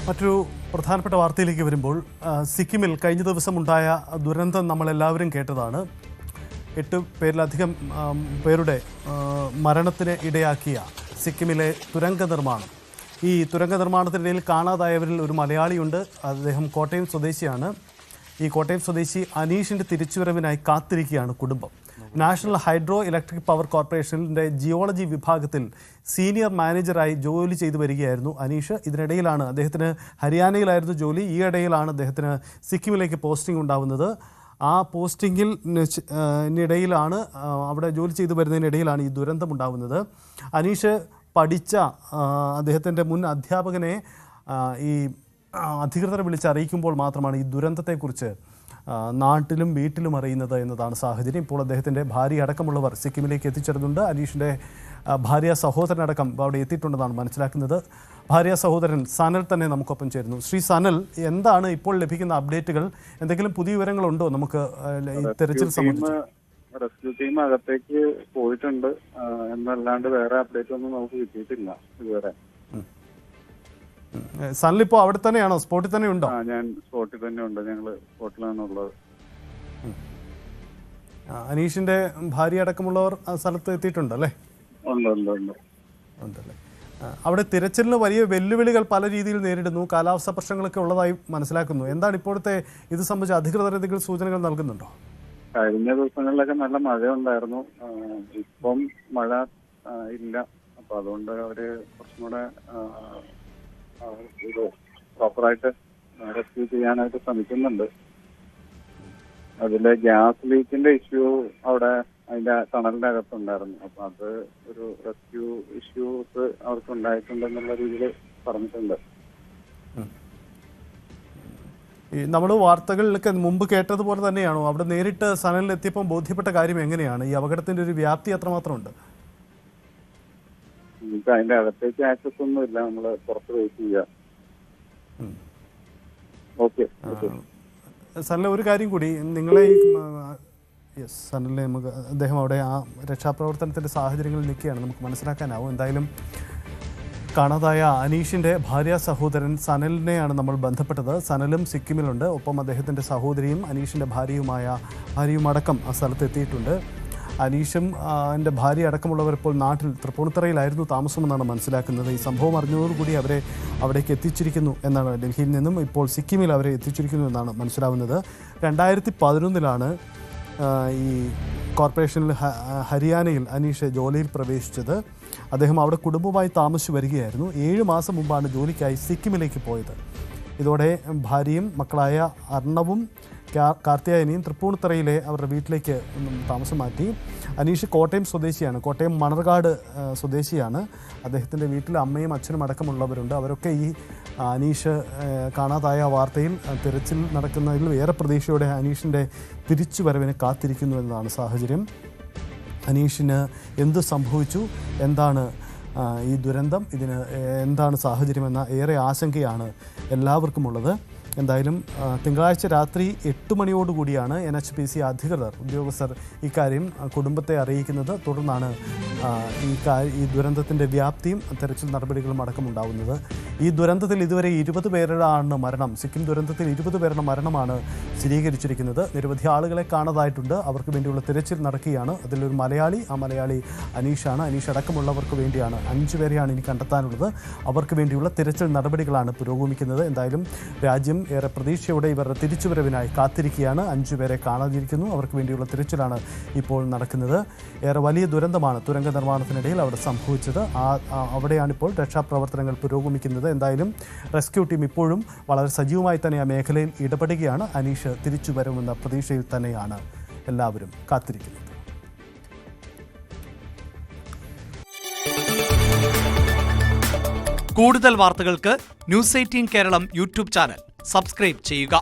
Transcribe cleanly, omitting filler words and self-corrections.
മറ്റൊരു പ്രധാനപ്പെട്ട വാർത്തയിലേക്ക് വരുമ്പോൾ സിക്കിമിൽ കഴിഞ്ഞ ദിവസമുണ്ടായ ദുരന്തം നമ്മളെല്ലാവരും കേട്ടതാണ്. 8 പേരിലധികം പേരുടെ മരണത്തിന് ഇടയാക്കിയ സിക്കിമിലെ തുരങ്ക നിർമ്മാണം. ഈ തുരങ്ക നിർമ്മാണത്തിനിടയിൽ കാണാതായവരിൽ ഒരു മലയാളിയുണ്ട്. അദ്ദേഹം കോട്ടയം സ്വദേശിയാണ്. ഈ കോട്ടയം സ്വദേശി അനീഷിൻ്റെ തിരിച്ചുവരവിനായി കാത്തിരിക്കുകയാണ് കുടുംബം. നാഷണൽ ഹൈഡ്രോ ഇലക്ട്രിക് പവർ കോർപ്പറേഷനിൻ്റെ ജിയോളജി വിഭാഗത്തിൽ സീനിയർ മാനേജറായി ജോലി ചെയ്തു വരികയായിരുന്നു അനീഷ്. ഇതിനിടയിലാണ് അദ്ദേഹത്തിന് ഹരിയാനയിലായിരുന്നു ജോലി. ഈ ഇടയിലാണ് അദ്ദേഹത്തിന് സിക്കിമിലേക്ക് പോസ്റ്റിംഗ് ഉണ്ടാവുന്നത്. ആ പോസ്റ്റിങ്ങിനിടയിലാണ് അവിടെ ജോലി ചെയ്തു വരുന്നതിനിടയിലാണ് ഈ ദുരന്തം ഉണ്ടാവുന്നത്. അനീഷ് പഠിച്ച അദ്ദേഹത്തിൻ്റെ മുൻ അധ്യാപകനെ ഈ അധികൃതരെ വിളിച്ചറിയിക്കുമ്പോൾ മാത്രമാണ് ഈ ദുരന്തത്തെക്കുറിച്ച് നാട്ടിലും വീട്ടിലും അറിയുന്നത് എന്നതാണ് സാഹചര്യം. ഇപ്പോൾ അദ്ദേഹത്തിൻ്റെ ഭാര്യ അടക്കമുള്ളവർ സിക്കിമിലേക്ക് എത്തിച്ചേർന്നുണ്ട്. അനീഷിൻ്റെ ഭാര്യ സഹോദരനടക്കം അവിടെ എത്തിയിട്ടുണ്ടെന്നാണ് മനസ്സിലാക്കുന്നത്. ഭാര്യ സഹോദരൻ സനൽ തന്നെ നമുക്കൊപ്പം ചേരുന്നു. ശ്രീ സനൽ, എന്താണ് ഇപ്പോൾ ലഭിക്കുന്ന അപ്ഡേറ്റുകൾ? എന്തെങ്കിലും പുതിയ വിവരങ്ങളുണ്ടോ നമുക്ക് തെരച്ചിൽ സംബന്ധിച്ച്? റെസ്ക്യൂ ടീം അകത്തേക്ക് പോയിട്ടുണ്ട് എന്നല്ലാണ്ട് വേറെ അപ്ഡേറ്റ് ഒന്നും നമുക്ക് കിട്ടിയിട്ടില്ല ഇതുവരെ. സനൽ ഇപ്പോൾ അവിടെ തന്നെയാണോ? സ്പോട്ടിൽ തന്നെ ഉണ്ടോ? ഞാൻ സ്പോട്ടിൽ തന്നെ ഉണ്ട്. ഞങ്ങള് സ്പോട്ടിലാണ് ഉള്ളത്. അനീഷിന്റെ ഭാര്യ അടക്കമുള്ളവർ ആ സ്ഥലത്ത് എത്തിയിട്ടുണ്ടല്ലേ? ഉണ്ടല്ലേ. അവിടെ തിരച്ചിലിന് വലിയ വെല്ലുവിളികൾ പല രീതിയിൽ നേരിടുന്നു. കാലാവസ്ഥ പ്രശ്നങ്ങളൊക്കെ ഉള്ളതായി മനസ്സിലാക്കുന്നു. എന്താണ് ഇപ്പോഴത്തെ ഇത് സംബന്ധിച്ച് അധികൃതർ എന്തെങ്കിലും സൂചനകൾ നൽകുന്നുണ്ടോ? കഴിഞ്ഞ ദിവസങ്ങളിലൊക്കെ നല്ല മഴ ഉണ്ടായിരുന്നു. ഇപ്പം മഴ ഇല്ല. അപ്പൊ അതുകൊണ്ട് അവര് കുറച്ചും കൂടെ ഇത് പ്രോപ്പറായിട്ട് റെസ്ക്യൂ ചെയ്യാനായിട്ട് ശ്രമിക്കുന്നുണ്ട്. അതിലെ ഗ്യാസ് ലീക്കിന്റെ ഇഷ്യൂ അവിടെ അതിന്റെ ടണലിന്റെ അകത്തുണ്ടായിരുന്നു. അപ്പൊ അത് ഒരു റെസ്ക്യൂ ഇഷ്യൂസ് അവർക്ക് ഉണ്ടായിട്ടുണ്ടെന്നുള്ള രീതിയിൽ പറഞ്ഞിട്ടുണ്ട്. നമ്മൾ വാർത്തകളിലൊക്കെ മുമ്പ് കേട്ടതുപോലെ തന്നെയാണോ അവിടെ നേരിട്ട് സനലിൽ എത്തിയപ്പോൾ ബോധ്യപ്പെട്ട കാര്യം എങ്ങനെയാണ്? ഈ അപകടത്തിന്റെ ഒരു വ്യാപ്തി എത്രമാത്രമുണ്ട്? നമുക്ക് അതിന്റെ അകത്തേക്ക് ആക്സസ് ഒന്നും ഇല്ല. നമ്മള് പുറത്ത് വെയിറ്റ് ചെയ്യാം. ഓക്കെ സനലിലെ ഒരു കാര്യം കൂടി, നിങ്ങളെ സനലിനെ നമുക്ക് അദ്ദേഹം അവിടെ ആ രക്ഷാപ്രവർത്തനത്തിന്റെ സാഹചര്യങ്ങളിൽ നിൽക്കുകയാണ്, നമുക്ക് മനസ്സിലാക്കാനാവും. എന്തായാലും കാണാതായ അനീഷിൻ്റെ ഭാര്യ സഹോദരൻ സനലിനെയാണ് നമ്മൾ ബന്ധപ്പെട്ടത്. സനലും സിക്കിമിലുണ്ട്. ഒപ്പം അദ്ദേഹത്തിൻ്റെ സഹോദരിയും അനീഷിൻ്റെ ഭാര്യയുമടക്കം ആ സ്ഥലത്ത് എത്തിയിട്ടുണ്ട്. അനീഷും എൻ്റെ ഭാര്യ അടക്കമുള്ളവർ ഇപ്പോൾ നാട്ടിൽ തൃപ്പൂണിത്തറയിലായിരുന്നു താമസമെന്നാണ് മനസ്സിലാക്കുന്നത്. ഈ സംഭവം അറിഞ്ഞതോടുകൂടി അവരെ അവിടേക്ക് എത്തിച്ചിരിക്കുന്നു എന്നാണ്, ഡൽഹിയിൽ നിന്നും ഇപ്പോൾ സിക്കിമിൽ അവരെ എത്തിച്ചിരിക്കുന്നു എന്നാണ് മനസ്സിലാവുന്നത്. 2011 ഈ കോർപ്പറേഷനിൽ ഹരിയാനയിൽ അനീഷ് ജോലിയിൽ പ്രവേശിച്ചത്. അദ്ദേഹം അവിടെ കുടുംബമായി താമസിച്ചു വരികയായിരുന്നു. 7 മാസം മുമ്പാണ് ജോലിക്കായി സിക്കിമിലേക്ക് പോയത്. ഇതോടെ ഭാര്യയും മക്കളായ അർണവും കാർത്തിയായനിയും തൃപ്പൂണിത്തറയിലെ അവരുടെ വീട്ടിലേക്ക് താമസം മാറ്റി. അനീഷ് കോട്ടയം സ്വദേശിയാണ്. കോട്ടയം മണർകാട് സ്വദേശിയാണ്. അദ്ദേഹത്തിൻ്റെ വീട്ടിൽ അമ്മയും അച്ഛനും അടക്കമുള്ളവരുണ്ട്. അവരൊക്കെ ഈ അനീഷ് കാണാതായ വാർത്തയിൽ തിരച്ചിൽ നടക്കുന്നതിൽ ഏറെ പ്രതീക്ഷയോടെ അനീഷിൻ്റെ തിരിച്ചുവരവിന് കാത്തിരിക്കുന്നു എന്നതാണ് സാഹചര്യം. അനീഷിന് എന്ത് സംഭവിച്ചു, എന്താണ് ഈ ദുരന്തം, ഇതിന് എന്താണ് സാഹചര്യമെന്ന ഏറെ ആശങ്കയാണ് എല്ലാവർക്കുമുള്ളത്. എന്തായാലും തിങ്കളാഴ്ച രാത്രി 8 മണിയോടുകൂടിയാണ് NHPC ഉദ്യോഗസ്ഥർ ഇക്കാര്യം കുടുംബത്തെ അറിയിക്കുന്നത്. തുടർന്നാണ് ഈ ദുരന്തത്തിൻ്റെ വ്യാപ്തിയും തെരച്ചിൽ നടപടികളും അടക്കമുണ്ടാവുന്നത്. ഈ ദുരന്തത്തിൽ ഇതുവരെ 20 പേരുടെ മരണം, സിക്കിം ദുരന്തത്തിൽ 20 പേരുടെ മരണമാണ് സ്ഥിരീകരിച്ചിരിക്കുന്നത്. നിരവധി ആളുകളെ കാണാതായിട്ടുണ്ട്. അവർക്ക് വേണ്ടിയുള്ള തിരച്ചിൽ നടക്കുകയാണ്. അതിലൊരു മലയാളി, ആ മലയാളി അനീഷാണ്. അനീഷ് അടക്കമുള്ളവർക്ക് വേണ്ടിയാണ് 5 പേരെയാണ് ഇനി കണ്ടെത്താനുള്ളത്. അവർക്ക് വേണ്ടിയുള്ള തിരച്ചിൽ നടപടികളാണ് പുരോഗമിക്കുന്നത്. എന്തായാലും രാജ്യം ഏറെ പ്രതീക്ഷയോടെ ഇവരുടെ തിരിച്ചുവരവിനായി കാത്തിരിക്കുകയാണ്. 5 പേരെ കാണാതിരിക്കുന്നു. അവർക്ക് വേണ്ടിയുള്ള തിരച്ചിലാണ് ഇപ്പോൾ നടക്കുന്നത്. ഏറെ വലിയ ദുരന്തമാണ് തുരങ്ക നിർമ്മാണത്തിനിടയിൽ അവിടെ സംഭവിച്ചത്. അവിടെയാണിപ്പോൾ രക്ഷാപ്രവർത്തനങ്ങൾ പുരോഗമിക്കുന്നത്. എന്തായാലും റെസ്ക്യൂ ടീം ഇപ്പോഴും വളരെ സജീവമായി തന്നെ ആ മേഖലയിൽ ഇടപെടുകയാണ്. അനീഷ് തിരിച്ചു വരുമെന്ന പ്രതീക്ഷയിൽ തന്നെയാണ് എല്ലാവരും കാത്തിരിക്കുന്നത്. കൂടുതൽ വാർത്തകൾക്ക് News 18 Keralam YouTube channel subscribe ചെയ്യുക.